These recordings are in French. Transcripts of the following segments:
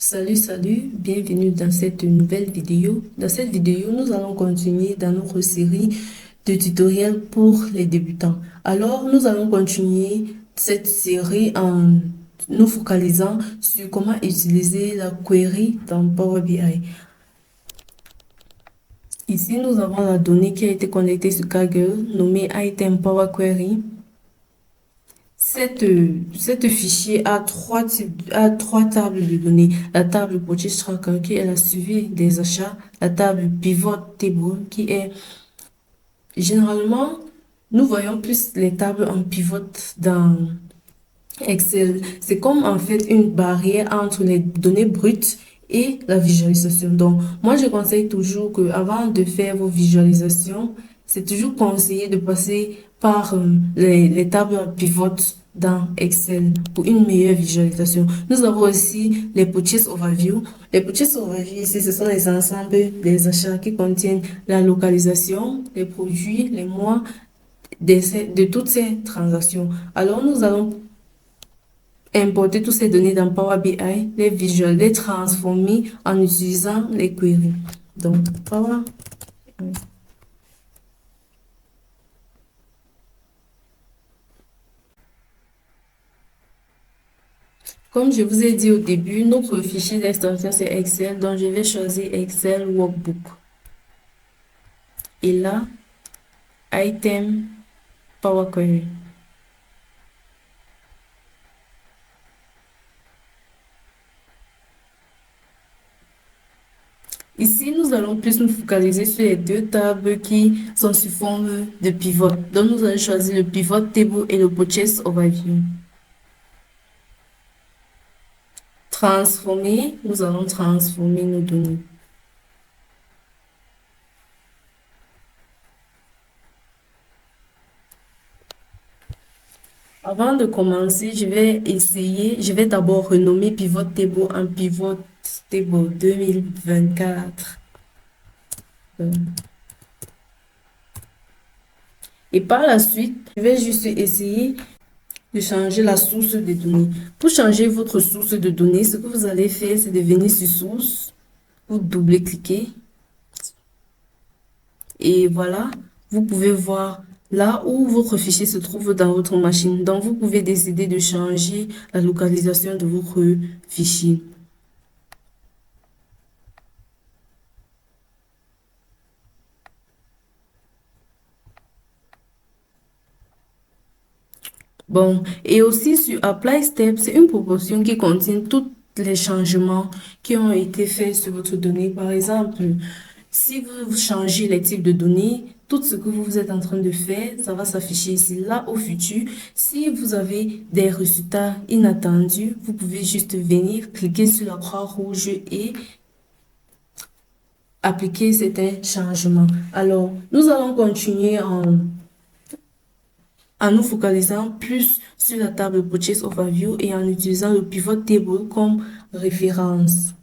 Salut, bienvenue dans cette nouvelle vidéo. Dans cette vidéo, nous allons continuer dans notre série de tutoriels pour les débutants. Alors, nous allons continuer cette série en nous focalisant sur comment utiliser la query dans Power BI. Ici, nous avons la donnée qui a été connectée sur Kaggle, nommée Item Power Query. Cette fichier a trois tables de données. La table Purchase Tracker qui est la suivi des achats. La table Pivot Table qui est généralement, nous voyons plus les tables en pivot dans Excel. C'est comme en fait une barrière entre les données brutes et la visualisation. Donc, moi, je conseille toujours que avant de faire vos visualisations, c'est toujours conseillé de passer par les tables pivotes dans Excel pour une meilleure visualisation. Nous avons aussi les purchase overview. Les purchase overview ici, ce sont les ensembles des achats qui contiennent la localisation, les produits, les mois de toutes ces transactions. Alors, nous allons importer toutes ces données dans Power BI, les transformer en utilisant les queries. Donc, Power. Comme je vous ai dit au début, notre fichier d'extension c'est Excel, donc je vais choisir Excel Workbook. Et là, Item Power Query. Ici, nous allons plus nous focaliser sur les deux tables qui sont sous forme de pivot. Donc, nous allons choisir le pivot table et le purchase overview. Transformer, nous allons transformer nos données. Avant de commencer, je vais d'abord renommer Pivot Table en Pivot Table 2024. Euh, Et par la suite, je vais juste essayer de changer la source de données. Pour changer votre source de données, ce que vous allez faire, c'est de venir sur Source, vous double-cliquer et voilà, vous pouvez voir là où votre fichier se trouve dans votre machine. Donc, vous pouvez décider de changer la localisation de votre fichier. Bon, et aussi sur Apply Step, c'est une proposition qui contient tous les changements qui ont été faits sur votre donnée. Par exemple, si vous changez les types de données, tout ce que vous êtes en train de faire, ça va s'afficher ici. Là, au futur, si vous avez des résultats inattendus, vous pouvez juste venir cliquer sur la croix rouge et appliquer certains changements. Alors, nous allons continuer en nous focalisant plus sur la table Purchase Overview et en utilisant le Pivot Table comme référence.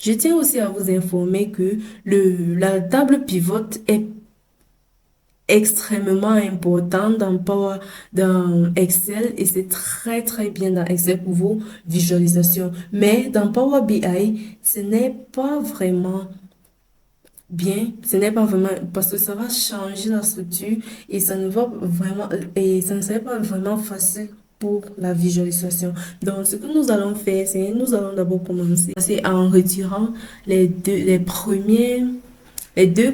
Je tiens aussi à vous informer que la table Pivot est extrêmement important dans Excel et c'est très bien dans Excel pour vos visualisations. Mais dans Power BI, ce n'est pas vraiment bien, ce n'est pas vraiment parce que ça va changer la structure et ça ne va vraiment et ça ne serait pas vraiment facile pour la visualisation. Donc, ce que nous allons faire, c'est nous allons d'abord commencer c'est en retirant les deux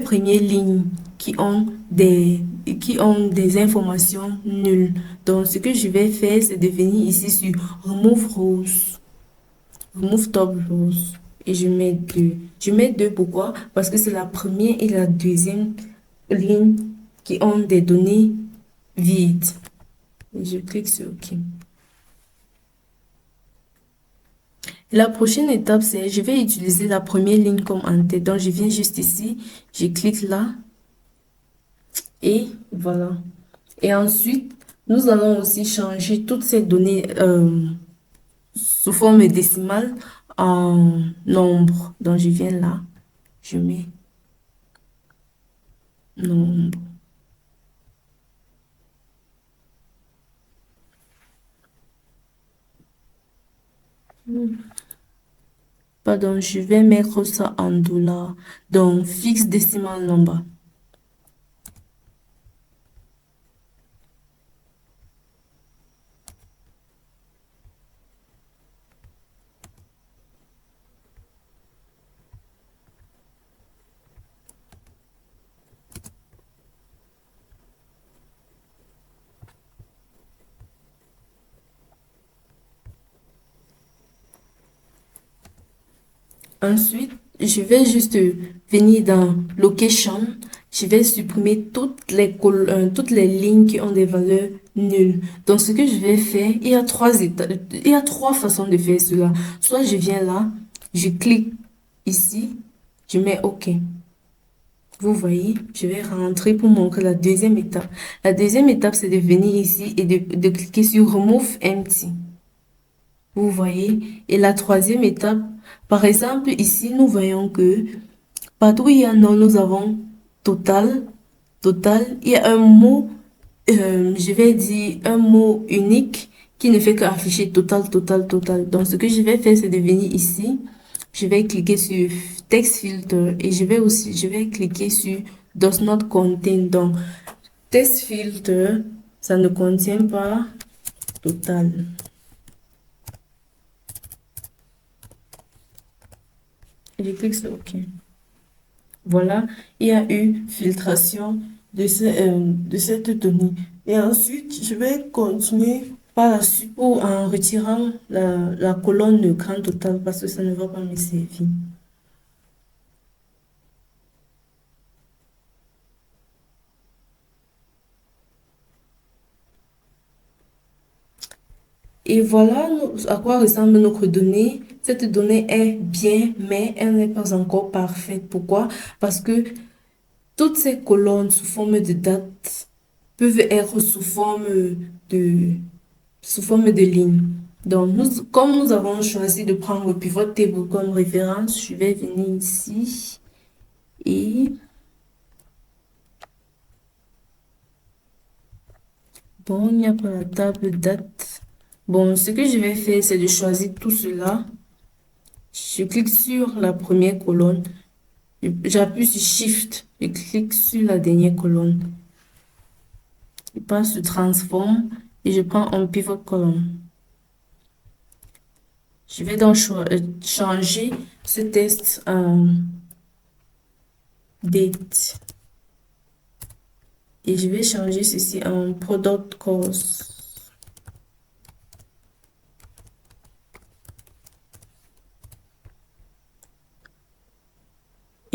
premières lignes qui ont des informations nulles. Donc, ce que je vais faire, c'est de venir ici sur Remove Rows. Remove top rows. Et je mets deux. Je mets deux pourquoi? Parce que c'est la première et la deuxième ligne qui ont des données vides. Et je clique sur OK. La prochaine étape, c'est je vais utiliser la première ligne comme en-tête. Donc, je viens juste ici, je clique là et voilà. Et ensuite, nous allons aussi changer toutes ces données sous forme décimale en nombre. Donc, je viens là, je mets nombre. Pardon, je vais mettre ça en dollars. Donc, fixe decimal number. Ensuite, je vais juste venir dans Location. Je vais supprimer toutes les lignes qui ont des valeurs nulles. Donc, ce que je vais faire, il y a trois façons de faire cela. Soit je viens là, je clique ici, je mets OK. Vous voyez, je vais rentrer pour montrer la deuxième étape. La deuxième étape, c'est de venir ici et de cliquer sur Remove Empty. Vous voyez. Et la troisième étape, par exemple, ici, nous voyons que partout où il y a non, nous avons total, total. Il y a un mot, je vais dire un mot unique qui ne fait qu'afficher total, total, total. Donc, ce que je vais faire, c'est de venir ici. Je vais cliquer sur Text Filter et je vais cliquer sur Does not contain. Donc, Text Filter, ça ne contient pas total. Et je clique sur OK. Voilà, il y a eu filtration de cette donnée. Et ensuite, je vais continuer par la suite pour en retirant la colonne de grand total parce que ça ne va pas me servir. Et voilà à quoi ressemble notre donnée. Cette donnée est bien, mais elle n'est pas encore parfaite. Pourquoi? Parce que toutes ces colonnes sous forme de date peuvent être de, sous forme de ligne. Donc, comme nous avons choisi de prendre le pivot table comme référence, je vais venir ici et bon, il n'y a pas la table date. Bon, ce que je vais faire, c'est de choisir tout cela. Je clique sur la première colonne. J'appuie sur Shift. Je clique sur la dernière colonne. Je passe sur Transform et je prends un pivot column. Je vais donc changer ce texte en date. Et je vais changer ceci en product cost.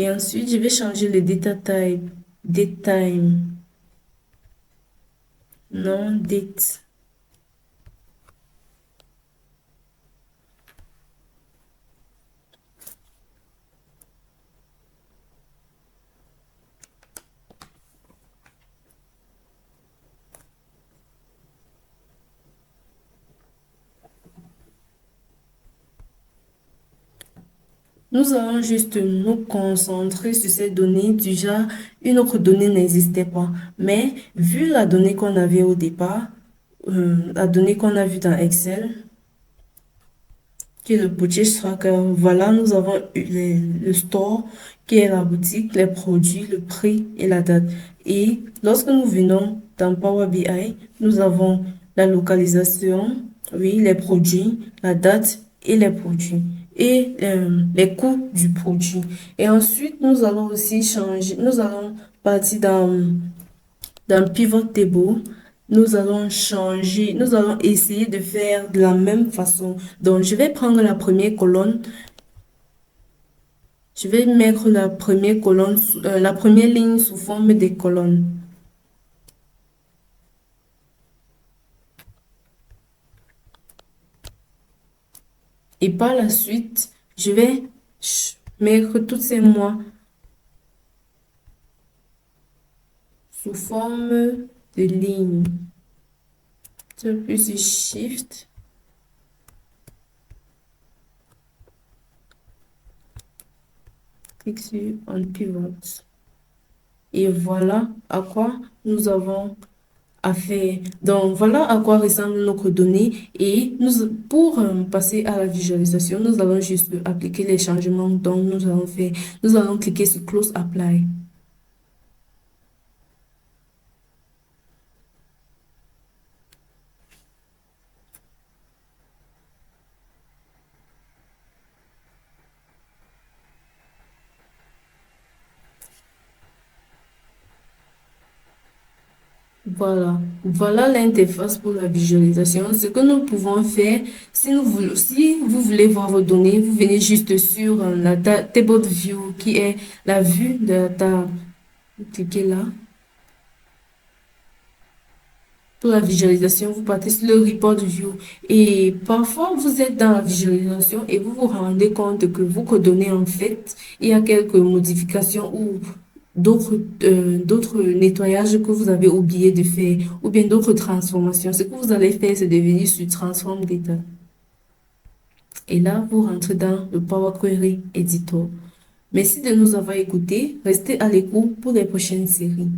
Et ensuite, je vais changer le data type. Date time. Non, date. Nous allons juste nous concentrer sur ces données. Déjà, une autre donnée n'existait pas. Mais vu la donnée qu'on avait au départ, la donnée qu'on a vue dans Excel, qui est le purchase tracker, voilà, nous avons le store, qui est la boutique, les produits, le prix et la date. Et lorsque nous venons dans Power BI, nous avons la localisation, oui, les produits, la date et les produits et les coûts du produit. Et ensuite, nous allons aussi changer, nous allons partir dans Pivot Table. Nous allons changer, nous allons essayer de faire de la même façon. Donc, je vais prendre la première colonne. Je vais mettre la première colonne, la première ligne sous forme de colonne. Et par la suite, je vais mettre tous ces mois sous forme de ligne. J'appuie sur Shift. Clique sur On Pivot. Et voilà à quoi nous avons à faire. Donc, voilà à quoi ressemblent nos données et pour passer à la visualisation, nous allons juste appliquer les changements dont nous allons faire. Nous allons cliquer sur Close Apply. Voilà, voilà l'interface pour la visualisation. Ce que nous pouvons faire, si vous voulez voir vos données, vous venez juste sur la Table View qui est la vue de la table. Vous cliquez là. Pour la visualisation, vous partez sur le Report View. Et parfois, vous êtes dans la visualisation et vous vous rendez compte que vos coordonnées, en fait, il y a quelques modifications ou d'autres nettoyages que vous avez oublié de faire ou bien d'autres transformations. Ce que vous allez faire, c'est de venir sur Transform Data. Et là, vous rentrez dans le Power Query Editor. Merci de nous avoir écoutés. Restez à l'écoute pour les prochaines séries.